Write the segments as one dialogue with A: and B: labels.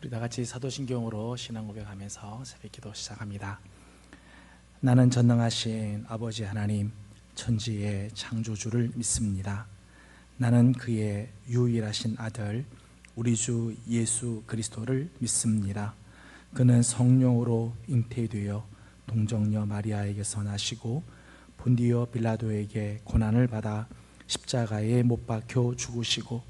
A: 우리 다 같이 사도신경으로 신앙 고백하면서 새벽 기도 시작합니다. 나는 전능하신 아버지 하나님, 천지의 창조주를 믿습니다. 나는 그의 유일하신 아들 우리 주 예수 그리스도를 믿습니다. 그는 성령으로 잉태되어 동정녀 마리아에게서 나시고 본디오 빌라도에게 고난을 받아 십자가에 못 박혀 죽으시고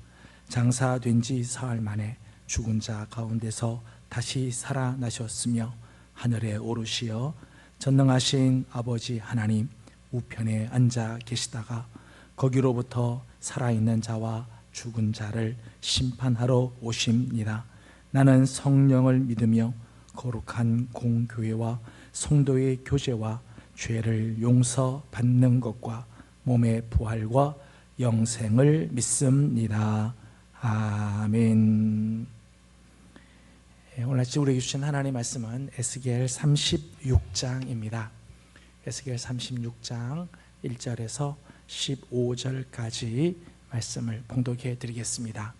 A: 장사된 지 사흘 만에 죽은 자 가운데서 다시 살아나셨으며 하늘에 오르시어 전능하신 아버지 하나님 우편에 앉아 계시다가 거기로부터 살아있는 자와 죽은 자를 심판하러 오십니다. 나는 성령을 믿으며 거룩한 공교회와 성도의 교제와 죄를 용서받는 것과 몸의 부활과 영생을 믿습니다. 아멘. 오늘 아침 우리에게 주신 하나님의 말씀은 에스겔 36장입니다. 에스겔 36장 1절에서 15절까지 말씀을 봉독해 드리겠습니다.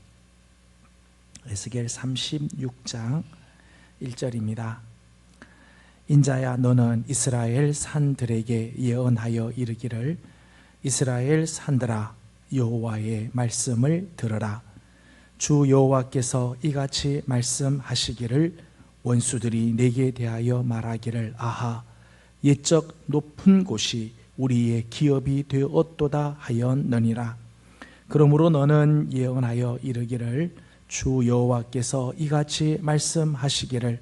A: 에스겔 36장 1절입니다. 인자야, 너는 이스라엘 산들에게 예언하여 이르기를, 이스라엘 산들아, 여호와의 말씀을 들으라. 주 여호와께서 이같이 말씀하시기를, 원수들이 내게 대하여 말하기를, 아하, 옛적 높은 곳이 우리의 기업이 되었도다 하였느니라. 그러므로 너는 예언하여 이르기를, 주 여호와께서 이같이 말씀하시기를,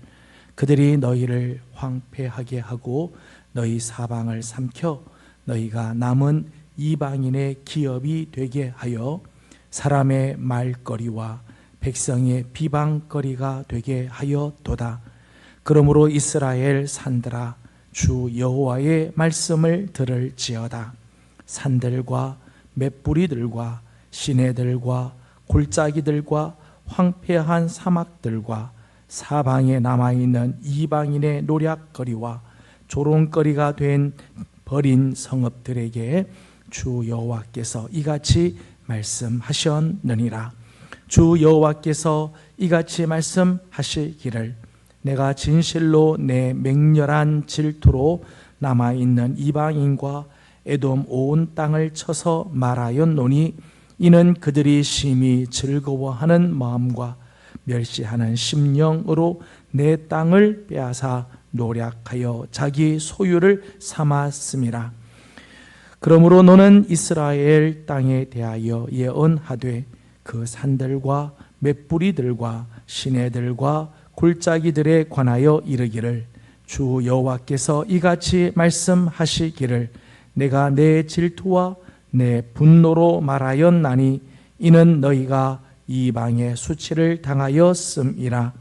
A: 그들이 너희를 황폐하게 하고 너희 사방을 삼켜 너희가 남은 이방인의 기업이 되게 하여 사람의 말거리와 백성의 비방거리가 되게 하였도다. 그러므로 이스라엘 산들아, 주 여호와의 말씀을 들을지어다. 산들과 맷뿌리들과 시내들과 골짜기들과 황폐한 사막들과 사방에 남아있는 이방인의 노략거리와 조롱거리가 된 버린 성읍들에게 주 여호와께서 이같이 말씀하셨느니라. 주 여호와께서 이같이 말씀하시기를, 내가 진실로 내 맹렬한 질투로 남아있는 이방인과 에돔 온 땅을 쳐서 말하였노니, 이는 그들이 심히 즐거워하는 마음과 멸시하는 심령으로 내 땅을 빼앗아 노략하여 자기 소유를 삼았음이라. 그러므로 너는 이스라엘 땅에 대하여 예언하되, 그 산들과 맷뿌리들과 시내들과 골짜기들에 관하여 이르기를, 주 여호와께서 이같이 말씀하시기를, 내가 내 질투와 내 분노로 말하였나니, 이는 너희가 이방의 수치를 당하였음이라.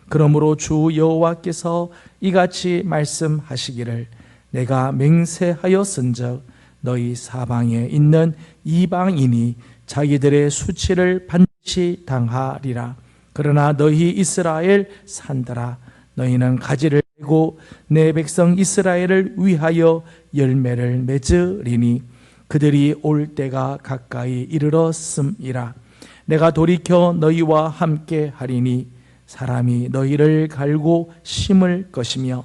A: 그러므로 주 여호와께서 이같이 말씀하시기를, 내가 맹세하였은즉 너희 사방에 있는 이방인이 자기들의 수치를 반드시 당하리라. 그러나 너희 이스라엘 산들아, 너희는 가지를 내고 내 백성 이스라엘을 위하여 열매를 맺으리니, 그들이 올 때가 가까이 이르렀음이라. 내가 돌이켜 너희와 함께 하리니, 사람이 너희를 갈고 심을 것이며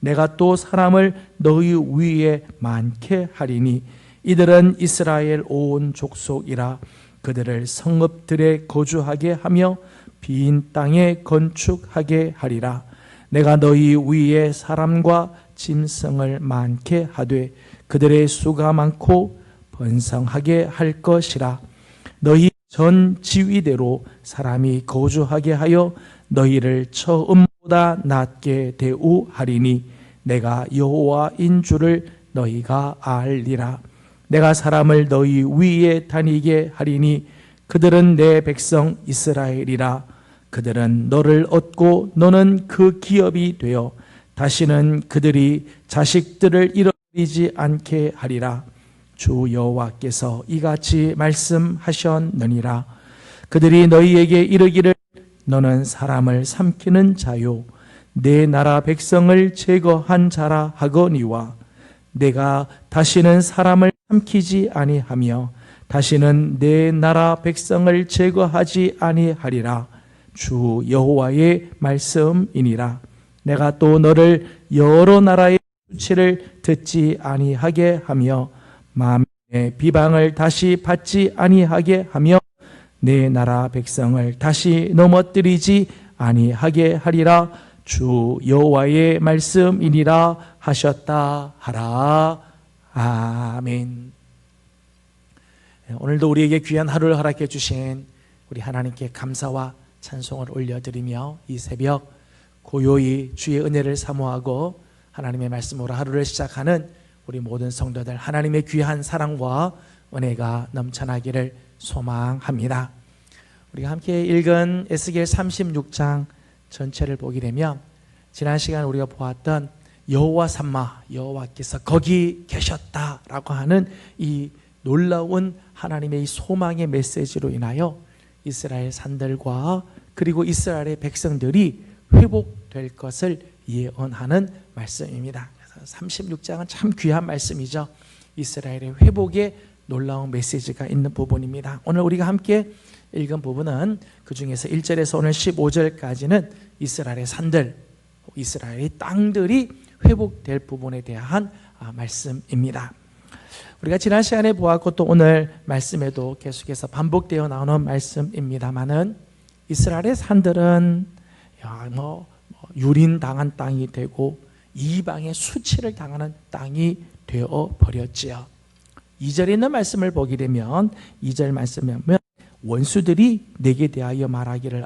A: 내가 또 사람을 너희 위에 많게 하리니, 이들은 이스라엘 온 족속이라. 그들을 성읍들에 거주하게 하며 빈 땅에 건축하게 하리라. 내가 너희 위에 사람과 짐승을 많게 하되 그들의 수가 많고 번성하게 할 것이라. 너희 전 지위대로 사람이 거주하게 하여 너희를 처음보다 낮게 대우하리니, 내가 여호와인 줄을 너희가 알리라. 내가 사람을 너희 위에 다니게 하리니, 그들은 내 백성 이스라엘이라. 그들은 너를 얻고 너는 그 기업이 되어 다시는 그들이 자식들을 잃어버리지 않게 하리라. 주 여호와께서 이같이 말씀하셨느니라. 그들이 너희에게 이르기를, 너는 사람을 삼키는 자요 내 나라 백성을 제거한 자라 하거니와, 내가 다시는 사람을 삼키지 아니하며 다시는 내 나라 백성을 제거하지 아니하리라. 주 여호와의 말씀이니라. 내가 또 너를 여러 나라의 수치를 듣지 아니하게 하며 마음의 비방을 다시 받지 아니하게 하며 내 나라 백성을 다시 넘어뜨리지 아니하게 하리라. 주 여호와의 말씀이니라 하셨다 하라. 아멘. 오늘도 우리에게 귀한 하루를 허락해 주신 우리 하나님께 감사와 찬송을 올려드리며 이 새벽 고요히 주의 은혜를 사모하고 하나님의 말씀으로 하루를 시작하는 우리 모든 성도들, 하나님의 귀한 사랑과 은혜가 넘쳐나기를 소망합니다. 우리가 함께 읽은 에스겔 36장 전체를 보게 되면 지난 시간 우리가 보았던 여호와 삼마, 여호와께서 거기 계셨다라고 하는 이 놀라운 하나님의 이 소망의 메시지로 인하여 이스라엘 산들과 그리고 이스라엘의 백성들이 회복될 것을 예언하는 말씀입니다. 그래서 36장은 참 귀한 말씀이죠. 이스라엘의 회복의 놀라운 메시지가 있는 부분입니다. 오늘 우리가 함께 읽은 부분은 그 중에서 1절에서 오늘 15절까지는 이스라엘의 산들, 이스라엘의 땅들이 회복될 부분에 대한 말씀입니다. 우리가 지난 시간에 보았고 또 오늘 말씀에도 계속해서 반복되어 나오는 말씀입니다만은 이스라엘의 산들은 유린당한 땅이 되고 이방의 수치를 당하는 땅이 되어 버렸지요. 2절에 있는 말씀을 보게 되면 2절 말씀에 보면 원수들이 내게 대하여 말하기를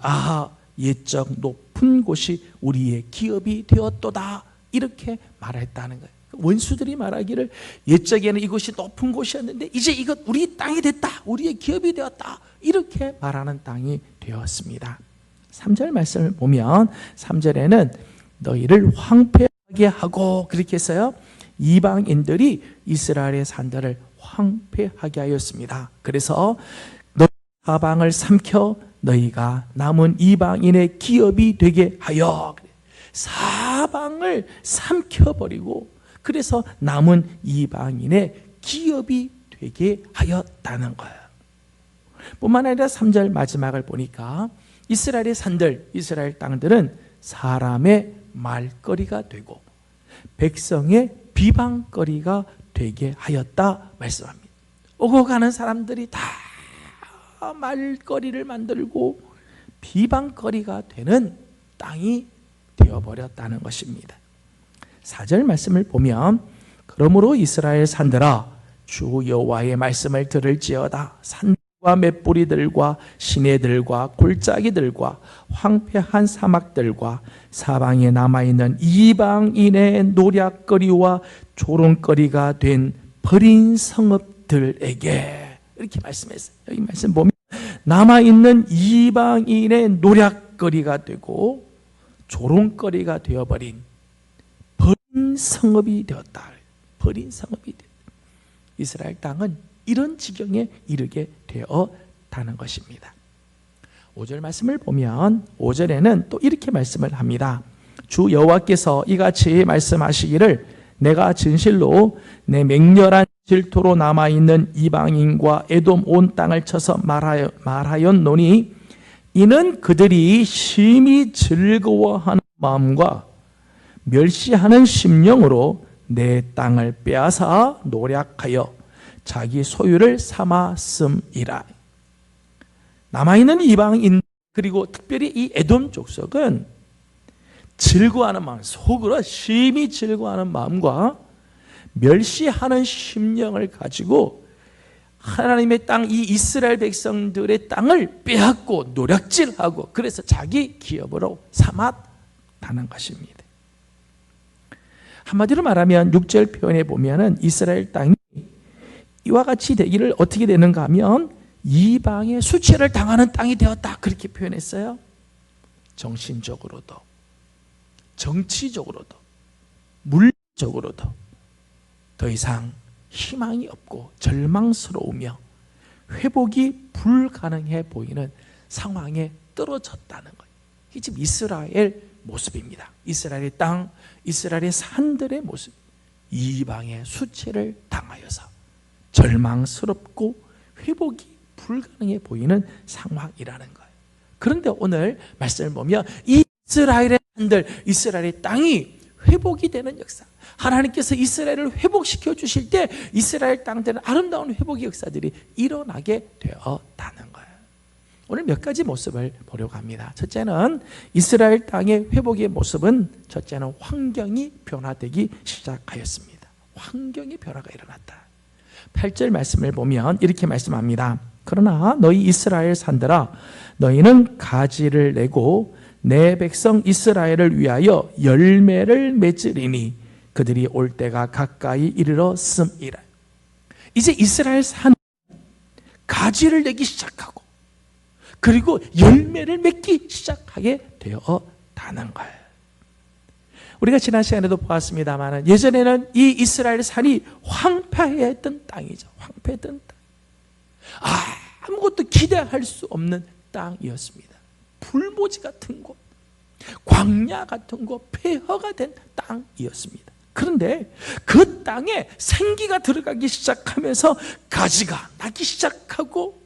A: 옛적 높은 곳이 우리의 기업이 되었도다 이렇게 말했다는 거예요. 원수들이 말하기를 옛적에는 이곳이 높은 곳이었는데 이제 이것 우리 땅이 됐다, 우리의 기업이 되었다 이렇게 말하는 땅이 되었습니다. 3절 말씀을 보면 3절에는 너희를 황폐하게 하고 그렇게 했어요. 이방인들이 이스라엘의 산들을 황폐하게 하였습니다. 그래서 너희 사방을 삼켜 너희가 남은 이방인의 기업이 되게 하여, 사방을 삼켜버리고 그래서 남은 이방인의 기업이 되게 하였다는 거예요. 뿐만 아니라 3절 마지막을 보니까 이스라엘의 산들, 이스라엘 땅들은 사람의 말거리가 되고 백성의 비방거리가 되게 하였다 말씀합니다. 오고 가는 사람들이 다 말거리를 만들고 비방거리가 되는 땅이 되어버렸다는 것입니다. 4절 말씀을 보면 그러므로 이스라엘 산들아 주 여호와의 말씀을 들을지어다. 산들과 맷뿌리들과 시내들과 골짜기들과 황폐한 사막들과 사방에 남아있는 이방인의 노략거리와 조롱거리가 된 버린 성읍들에게 이렇게 말씀했어요. 여기 말씀 보면 남아있는 이방인의 노략거리가 되고 조롱거리가 되어버린 버린 성읍이 되었다. 버린 성읍이 되었다. 이스라엘 땅은 이런 지경에 이르게 되었다는 것입니다. 5절 말씀을 보면 5절에는 또 이렇게 말씀을 합니다. 주 여호와께서 이같이 말씀하시기를 내가 진실로 내 맹렬한 질투로 남아있는 이방인과 에돔 온 땅을 쳐서 말하였노니 이는 그들이 심히 즐거워하는 마음과 멸시하는 심령으로 내 땅을 빼앗아 노략하여 자기 소유를 삼았음이라. 남아있는 이방인 그리고 특별히 이 에돔 족속은 즐거워하는 마음, 속으로 심히 즐거워하는 마음과 멸시하는 심령을 가지고 하나님의 땅, 이 이스라엘 백성들의 땅을 빼앗고 노략질하고 그래서 자기 기업으로 삼았다는 것입니다. 한마디로 말하면 6절 표현에 보면은 이스라엘 땅이 이와 같이 되기를 어떻게 되는가 하면 이방의 수치를 당하는 땅이 되었다 그렇게 표현했어요. 정신적으로도 정치적으로도 물리적으로도 더 이상 희망이 없고 절망스러우며 회복이 불가능해 보이는 상황에 떨어졌다는 거예요. 이게 지금 이스라엘 모습입니다. 이스라엘의 땅, 이스라엘의 산들의 모습. 이방의 수치를 당하여서 절망스럽고 회복이 불가능해 보이는 상황이라는 거예요. 그런데 오늘 말씀을 보면 이스라엘의 산들, 이스라엘의 땅이 회복이 되는 역사, 하나님께서 이스라엘을 회복시켜 주실 때 이스라엘 땅들은 아름다운 회복의 역사들이 일어나게 되었다는 거예요. 오늘 몇 가지 모습을 보려고 합니다. 첫째는 이스라엘 땅의 회복의 모습은, 첫째는 환경이 변화되기 시작하였습니다. 환경의 변화가 일어났다. 8절 말씀을 보면 이렇게 말씀합니다. 그러나 너희 이스라엘 산들아, 너희는 가지를 내고 내 백성 이스라엘을 위하여 열매를 맺으리니 그들이 올 때가 가까이 이르렀음이라. 이제 이스라엘 산 가지를 내기 시작하고 그리고 열매를 맺기 시작하게 되었다는 거예요. 우리가 지난 시간에도 보았습니다만 예전에는 이 이스라엘 산이 황폐했던 땅이죠. 황폐했던 땅. 아무것도 기대할 수 없는 땅이었습니다. 불모지 같은 곳, 광야 같은 곳, 폐허가 된 땅이었습니다. 그런데 그 땅에 생기가 들어가기 시작하면서 가지가 나기 시작하고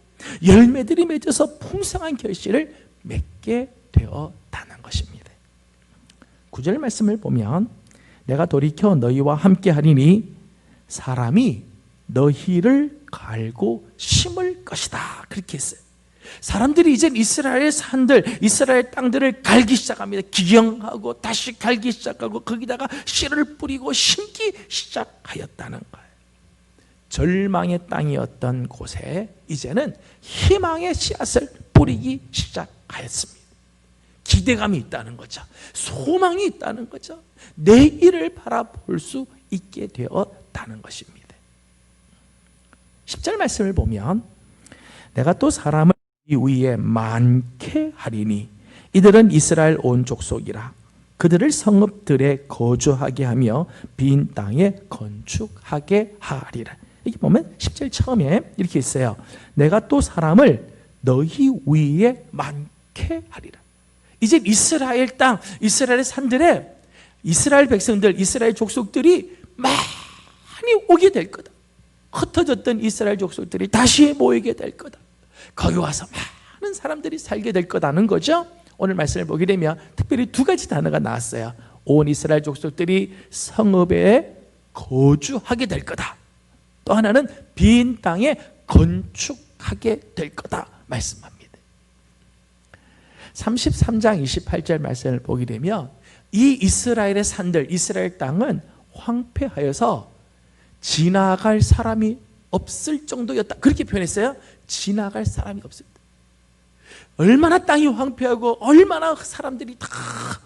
A: 열매들이 맺어서 풍성한 결실을 맺게 되었다는 것입니다. 9절 말씀을 보면 내가 돌이켜 너희와 함께 하리니 사람이 너희를 갈고 심을 것이다. 그렇게 했어요. 사람들이 이제 이스라엘 산들, 이스라엘 땅들을 갈기 시작합니다. 기경하고 다시 갈기 시작하고 거기다가 씨를 뿌리고 심기 시작하였다는 거예요. 절망의 땅이었던 곳에 이제는 희망의 씨앗을 뿌리기 시작하였습니다. 기대감이 있다는 거죠. 소망이 있다는 거죠. 내일을 바라볼 수 있게 되었다는 것입니다. 10절 말씀을 보면 내가 또 사람을 이 위에 많게 하리니 이들은 이스라엘 온 족속이라. 그들을 성읍들에 거주하게 하며 빈 땅에 건축하게 하리라. 여기 보면 10절 처음에 이렇게 있어요. 내가 또 사람을 너희 위에 많게 하리라. 이제 이스라엘 땅, 이스라엘 산들에 이스라엘 백성들, 이스라엘 족속들이 많이 오게 될 거다. 흩어졌던 이스라엘 족속들이 다시 모이게 될 거다. 거기 와서 많은 사람들이 살게 될 거다는 거죠. 오늘 말씀을 보게 되면 특별히 두 가지 단어가 나왔어요. 온 이스라엘 족속들이 성읍에 거주하게 될 거다. 또 하나는 빈 땅에 건축하게 될 거다 말씀합니다. 33장 28절 말씀을 보게 되면 이 이스라엘의 산들, 이스라엘 땅은 황폐하여서 지나갈 사람이 없을 정도였다. 그렇게 표현했어요. 지나갈 사람이 없습니다. 얼마나 땅이 황폐하고 얼마나 사람들이 다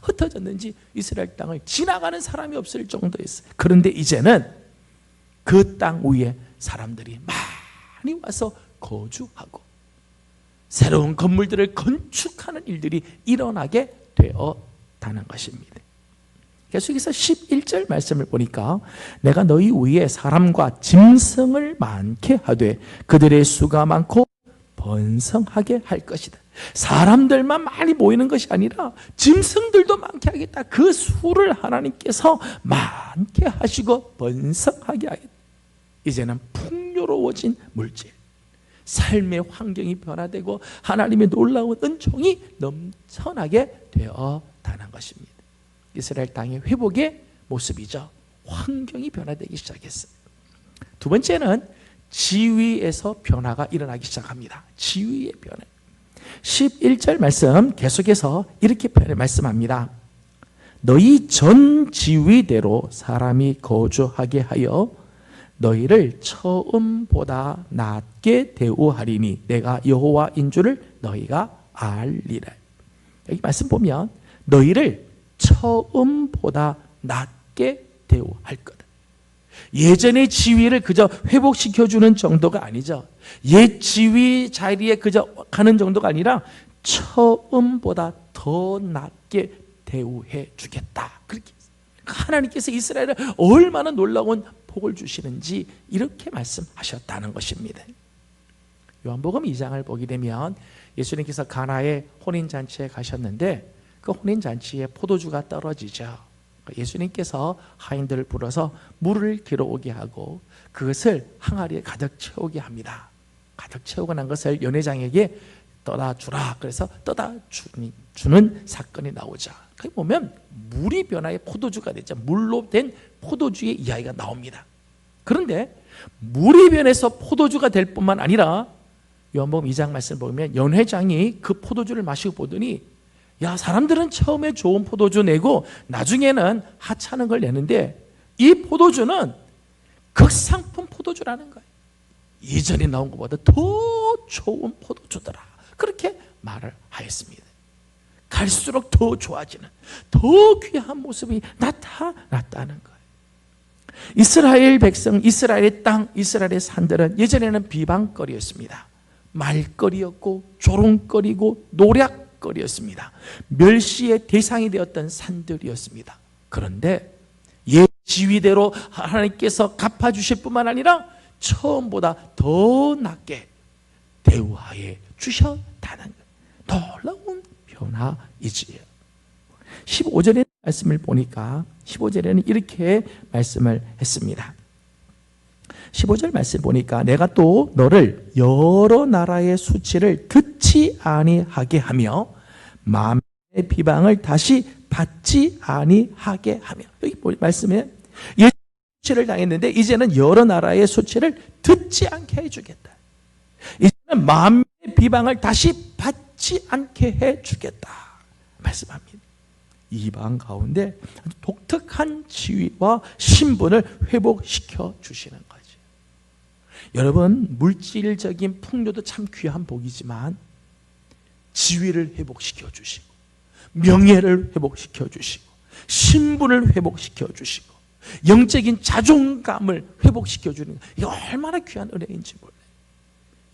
A: 흩어졌는지 이스라엘 땅을 지나가는 사람이 없을 정도였어요. 그런데 이제는 그 땅 위에 사람들이 많이 와서 거주하고 새로운 건물들을 건축하는 일들이 일어나게 되었다는 것입니다. 계속해서 11절 말씀을 보니까 내가 너희 위에 사람과 짐승을 많게 하되 그들의 수가 많고 번성하게 할 것이다. 사람들만 많이 모이는 것이 아니라 짐승들도 많게 하겠다. 그 수를 하나님께서 많게 하시고 번성하게 하겠다. 이제는 풍요로워진 물질, 삶의 환경이 변화되고 하나님의 놀라운 은총이 넘쳐나게 되었다는 것입니다. 이스라엘 땅의 회복의 모습이죠. 환경이 변화되기 시작했어요. 두 번째는 지위에서 변화가 일어나기 시작합니다. 지위의 변화. 11절 말씀 계속해서 이렇게 말씀합니다. 너희 전 지위대로 사람이 거주하게 하여 너희를 처음보다 낮게 대우하리니 내가 여호와인 줄을 너희가 알리라. 여기 말씀 보면 너희를 처음보다 낮게 대우할 거다. 예전의 지위를 그저 회복시켜주는 정도가 아니죠. 옛 지위 자리에 그저 가는 정도가 아니라 처음보다 더 낮게 대우해 주겠다. 그렇게 하나님께서 이스라엘에 얼마나 놀라운 복을 주시는지 이렇게 말씀하셨다는 것입니다. 요한복음 2장을 보게 되면 예수님께서 가나의 혼인잔치에 가셨는데 그 혼인잔치에 포도주가 떨어지죠. 예수님께서 하인들을 불러서 물을 길어오게 하고 그것을 항아리에 가득 채우게 합니다. 가득 채우고 난 것을 연회장에게 떠다 주라. 그래서 떠다 주는 사건이 나오자. 거기 보면 물이 변화해 포도주가 됐죠. 물로 된 포도주의 이야기가 나옵니다. 그런데 물이 변해서 포도주가 될 뿐만 아니라 요한복음 2장 말씀을 보면 연회장이 그 포도주를 마시고 보더니 야, 사람들은 처음에 좋은 포도주 내고 나중에는 하찮은 걸 내는데 이 포도주는 극상품 포도주라는 거예요. 이전에 나온 것보다 더 좋은 포도주더라. 그렇게 말을 하였습니다. 갈수록 더 좋아지는, 더 귀한 모습이 나타났다는 거예요. 이스라엘 백성, 이스라엘의 땅, 이스라엘의 산들은 예전에는 비방거리였습니다. 말거리였고 조롱거리고 노략거리였습니다. 멸시의 대상이 되었던 산들이었습니다. 그런데 예 지위대로 하나님께서 갚아주실 뿐만 아니라 처음보다 더 낫게 대우하여 주셨다는 놀라운 변화이지요. 15절의 말씀을 보니까 15절에는 이렇게 말씀을 했습니다. 15절 말씀 보니까 내가 또 너를 여러 나라의 수치를 듣지 아니하게 하며 마음의 비방을 다시 받지 아니하게 하며, 여기 말씀에 예전에 수치를 당했는데 이제는 여러 나라의 수치를 듣지 않게 해주겠다. 이제는 마음의 비방을 다시 받지 않게 해주겠다 말씀합니다. 이방 가운데 독특한 지위와 신분을 회복시켜 주시는 거죠. 여러분, 물질적인 풍요도 참 귀한 복이지만 지위를 회복시켜 주시고 명예를 회복시켜 주시고 신분을 회복시켜 주시고 영적인 자존감을 회복시켜 주는, 이게 얼마나 귀한 은혜인지 몰라요.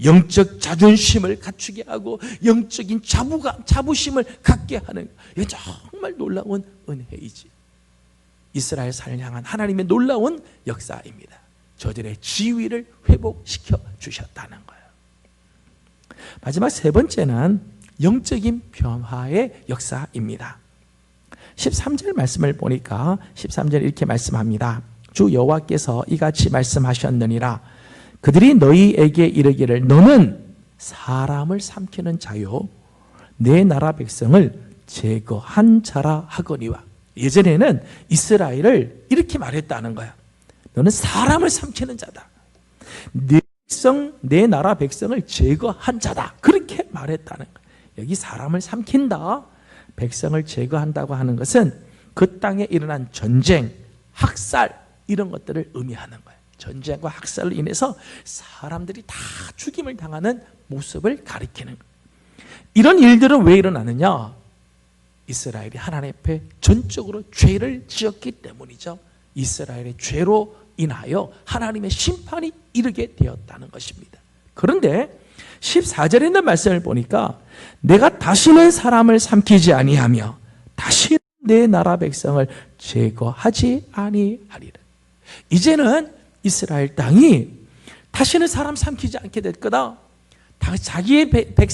A: 영적 자존심을 갖추게 하고 영적인 자부심을 갖게 하는, 이게 정말 놀라운 은혜이지. 이스라엘 산을 향한 하나님의 놀라운 역사입니다. 저들의 지위를 회복시켜 주셨다는 거예요. 마지막 세 번째는 영적인 변화의 역사입니다. 13절 말씀을 보니까 13절 이렇게 말씀합니다. 주 여호와께서 이같이 말씀하셨느니라. 그들이 너희에게 이르기를 너는 사람을 삼키는 자요 내 나라 백성을 제거한 자라 하거니와. 예전에는 이스라엘을 이렇게 말했다는 거야. 너는 사람을 삼키는 자다. 내 백성, 내 나라 백성을 제거한 자다. 그렇게 말했다는 거야. 여기 사람을 삼킨다, 백성을 제거한다고 하는 것은 그 땅에 일어난 전쟁, 학살 이런 것들을 의미하는 거예요. 전쟁과 학살로 인해서 사람들이 다 죽임을 당하는 모습을 가리키는 거예요. 이런 일들은 왜 일어나느냐? 이스라엘이 하나님 앞에 전적으로 죄를 지었기 때문이죠. 이스라엘의 죄로 인하여 하나님의 심판이 이르게 되었다는 것입니다. 그런데 14절에 있는 말씀을 보니까 내가 다시는 사람을 삼키지 아니하며 다시는 내 나라 백성을 제거하지 아니하리라. 이제는 이스라엘 땅이 다시는 사람 삼키지 않게 될 거다. 자기의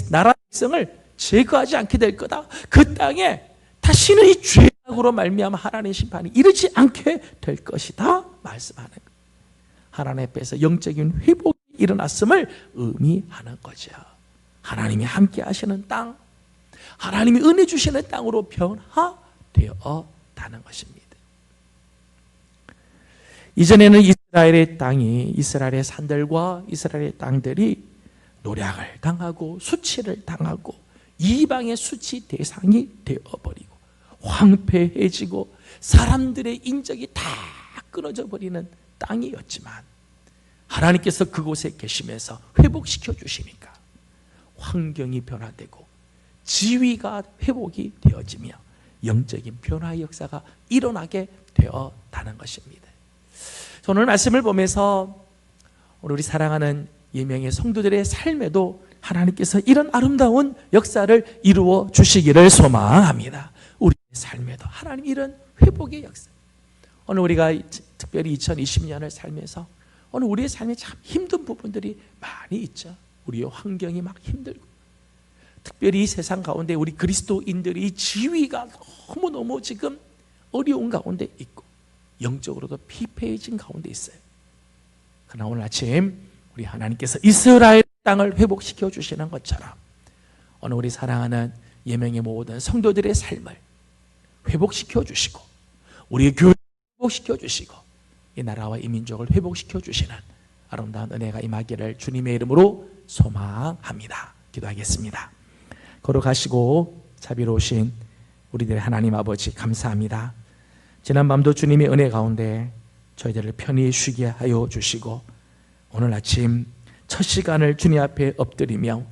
A: 나라 백성을 제거하지 않게 될 거다. 그 땅에 다시는 이 죄악으로 말미암아 하나님의 심판이 이르지 않게 될 것이다 말씀하는 거예요. 하나님 앞에서 영적인 회복이 일어났음을 의미하는 거죠. 하나님이 함께 하시는 땅, 하나님이 은혜 주시는 땅으로 변화되었다는 것입니다. 이전에는 이스라엘의 땅이, 이스라엘의 산들과 이스라엘의 땅들이 노략을 당하고 수치를 당하고 이방의 수치 대상이 되어버리고 황폐해지고 사람들의 인적이 다 끊어져 버리는 땅이었지만 하나님께서 그곳에 계시면서 회복시켜 주시니까 환경이 변화되고 지위가 회복이 되어지며 영적인 변화의 역사가 일어나게 되었다는 것입니다. 오늘 말씀을 보면서 우리 사랑하는 예명의 성도들의 삶에도 하나님께서 이런 아름다운 역사를 이루어 주시기를 소망합니다. 우리의 삶에도 하나님 이런 회복의 역사. 오늘 우리가 특별히 2020년을 살면서 오늘 우리의 삶에 참 힘든 부분들이 많이 있죠. 우리의 환경이 막 힘들고 특별히 이 세상 가운데 우리 그리스도인들이 지위가 너무너무 지금 어려운 가운데 있고 영적으로도 피폐해진 가운데 있어요. 그러나 오늘 아침 우리 하나님께서 이스라엘 땅을 회복시켜 주시는 것처럼 오늘 우리 사랑하는 예명의 모든 성도들의 삶을 회복시켜 주시고 우리의 교회를 회복시켜 주시고 이 나라와 이 민족을 회복시켜 주시는 아름다운 은혜가 임하기를 주님의 이름으로 소망합니다. 기도하겠습니다. 걸어가시고 자비로우신 우리들의 하나님 아버지 감사합니다. 지난밤도 주님의 은혜 가운데 저희들을 편히 쉬게 하여 주시고 오늘 아침 첫 시간을 주님 앞에 엎드리며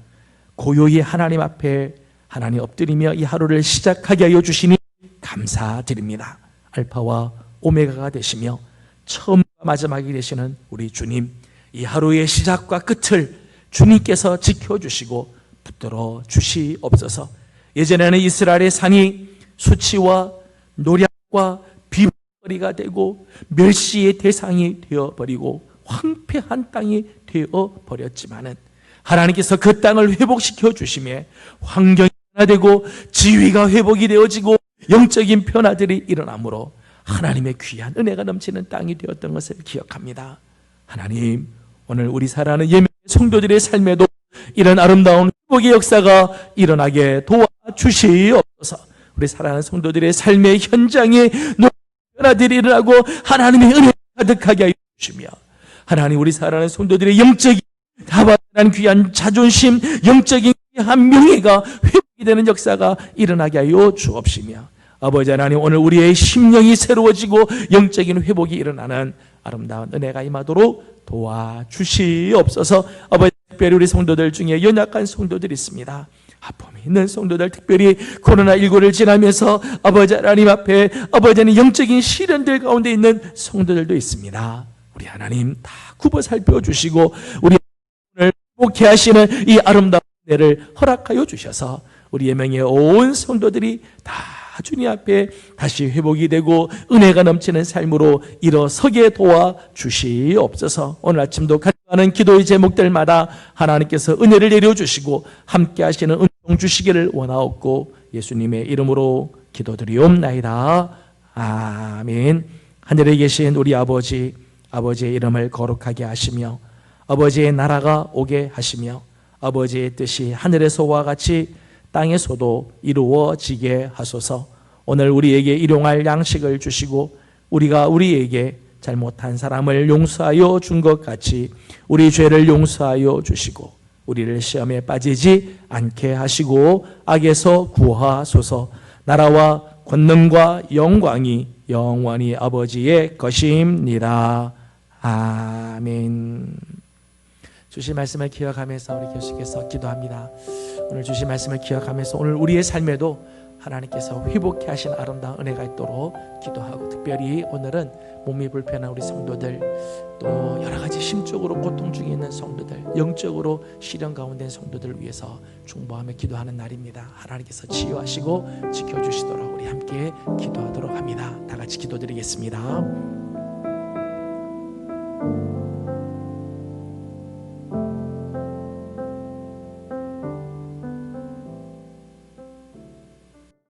A: 고요히 하나님 앞에 하나님 엎드리며 이 하루를 시작하게 하여 주시니 감사드립니다. 알파와 오메가가 되시며 처음과 마지막이 되시는 우리 주님, 이 하루의 시작과 끝을 주님께서 지켜주시고 붙들어 주시옵소서. 예전에는 이스라엘의 산이 수치와 노략과 비방거리가 되고 멸시의 대상이 되어버리고 황폐한 땅이 되어버렸지만은 하나님께서 그 땅을 회복시켜 주심에 환경이 변화되고 지위가 회복이 되어지고 영적인 변화들이 일어나므로 하나님의 귀한 은혜가 넘치는 땅이 되었던 것을 기억합니다. 하나님, 오늘 우리 사랑하는 예명의 성도들의 삶에도 이런 아름다운 회복의 역사가 일어나게 도와주시옵소서. 우리 사랑하는 성도들의 삶의 현장에 변화들이 일어나고 하나님의 은혜가 가득하게 하여 주시며 하나님, 우리 사랑하는 성도들의 영적인 다반한 귀한 자존심, 영적인 귀한 명예가 회복이 되는 역사가 일어나게 하여 주옵시며 아버지 하나님, 오늘 우리의 심령이 새로워지고 영적인 회복이 일어나는 아름다운 은혜가 임하도록 도와주시옵소서. 아버지, 특별히 우리 성도들 중에 연약한 성도들이 있습니다. 아픔이 있는 성도들, 특별히 코로나19를 지나면서 아버지 하나님 앞에 아버지 하나님 영적인 시련들 가운데 있는 성도들도 있습니다. 우리 하나님 다 굽어 살펴주시고 우리 오늘 회복케 하시는 이 아름다운 은혜를 허락하여 주셔서 우리 예명의 온 성도들이 다 주님 앞에 다시 회복이 되고 은혜가 넘치는 삶으로 일어서게 도와주시옵소서. 오늘 아침도 가져가는 기도의 제목들마다 하나님께서 은혜를 내려주시고 함께 하시는 은총 주시기를 원하옵고 예수님의 이름으로 기도드리옵나이다. 아멘. 하늘에 계신 우리 아버지, 아버지의 이름을 거룩하게 하시며 아버지의 나라가 오게 하시며 아버지의 뜻이 하늘에서와 같이 땅에서도 이루어지게 하소서. 오늘 우리에게 일용할 양식을 주시고 우리가 우리에게 잘못한 사람을 용서하여 준 것 같이 우리 죄를 용서하여 주시고 우리를 시험에 빠지지 않게 하시고 악에서 구하소서. 나라와 권능과 영광이 영원히 아버지의 것입니다. 아멘. 주신 말씀을 기억하면서 우리 계속해서 기도합니다. 오늘 주신 말씀을 기억하면서 오늘 우리의 삶에도 하나님께서 회복케 하신 아름다운 은혜가 있도록 기도하고 특별히 오늘은 몸이 불편한 우리 성도들 또 여러 가지 심적으로 고통 중에 있는 성도들 영적으로 시련 가운데 있는 성도들을 위해서 중보하며 기도하는 날입니다. 하나님께서 치유하시고 지켜주시도록 우리 함께 기도하도록 합니다. 다 같이 기도드리겠습니다.